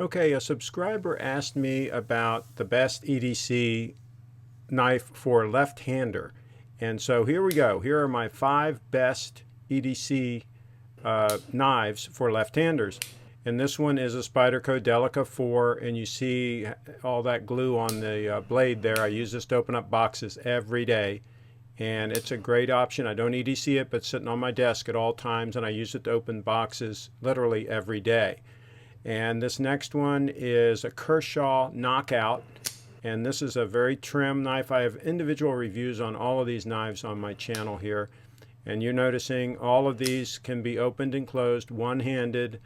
Okay, a subscriber asked me about the best EDC knife for left-hander. And so here we go. Here are my 5 best EDC knives for left-handers. And this one is a Spyderco Delica 4, and you see all that glue on the blade there. I use this to open up boxes every day, and it's a great option. I don't EDC it, but it's sitting on my desk at all times, and I use it to open boxes literally every day. And this next one is a Kershaw Knockout, and this is a very trim knife. I have individual reviews on all of these knives on my channel here, and you're noticing all of these can be opened and closed one-handed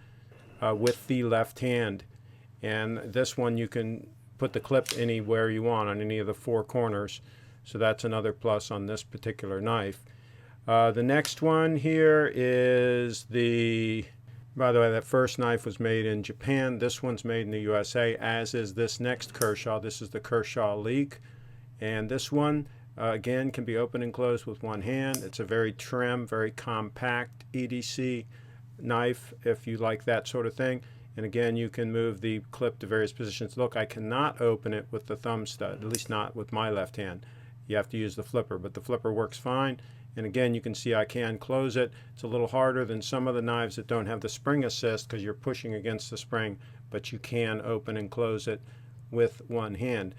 with the left hand. And this one you can put the clip anywhere you want on any of the 4 corners, so that's another plus on this particular knife. The next one here is by the way, that first knife was made in Japan. This one's made in the USA, as is this next Kershaw. This is the Kershaw Leek. And this one, again, can be opened and closed with one hand. It's a very trim, very compact EDC knife if you like that sort of thing. And again, you can move the clip to various positions. Look, I cannot open it with the thumb stud, at least not with my left hand. You have to use the flipper, but the flipper works fine. And again, you can see I can close it. It's a little harder than some of the knives that don't have the spring assist because you're pushing against the spring, but you can open and close it with one hand.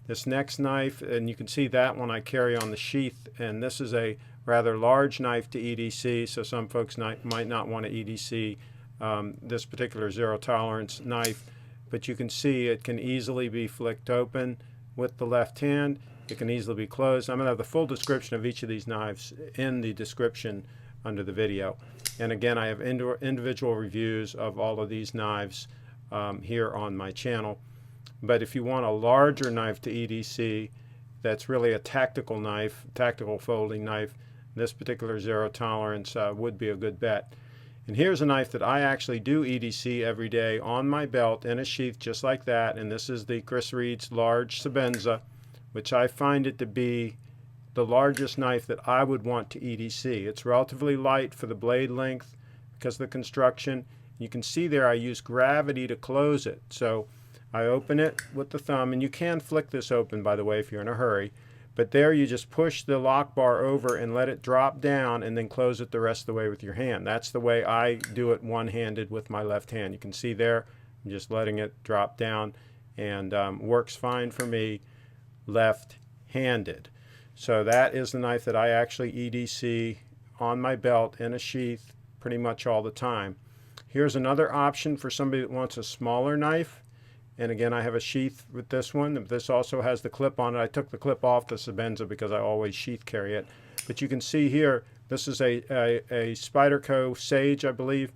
This next knife, and you can see that one I carry on the sheath, and this is a rather large knife to EDC, so some folks might not want to EDC this particular zero tolerance knife, but you can see it can easily be flicked open with the left hand. It can easily be closed. I'm going to have the full description of each of these knives in the description under the video. And again, I have individual reviews of all of these knives here on my channel. But if you want a larger knife to EDC, that's really a tactical knife, tactical folding knife, this particular zero tolerance would be a good bet. And here's a knife that I actually do EDC every day on my belt in a sheath just like that. And this is the Chris Reed's large Sebenza, which I find it to be the largest knife that I would want to EDC. It's relatively light for the blade length because of the construction. You can see there I use gravity to close it. So I open it with the thumb, and you can flick this open, by the way, if you're in a hurry. But there you just push the lock bar over and let it drop down and then close it the rest of the way with your hand. That's the way I do it one-handed with my left hand. You can see there, I'm just letting it drop down, and works fine for me left-handed. So that is the knife that I actually EDC on my belt in a sheath pretty much all the time. Here's another option for somebody that wants a smaller knife. And again, I have a sheath with this one. This also has the clip on it. I took the clip off the Sebenza because I always sheath carry it. But you can see here, this is a Spyderco Sage, I believe.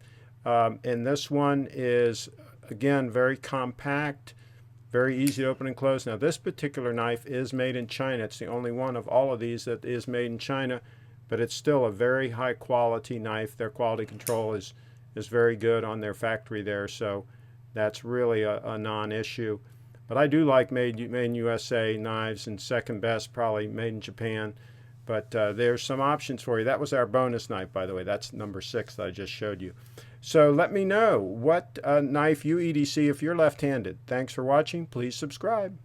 And this one is, again, very compact, very easy to open and close. Now this particular knife is made in China. It's the only one of all of these that is made in China, but it's still a very high quality knife. Their quality control is very good on their factory there, so that's really a non-issue. But I do like made in USA knives, and second best probably made in Japan. But there's some options for you. That was our bonus knife, by the way. That's number 6 that I just showed you. So let me know what knife you EDC if you're left-handed. Thanks for watching. Please subscribe.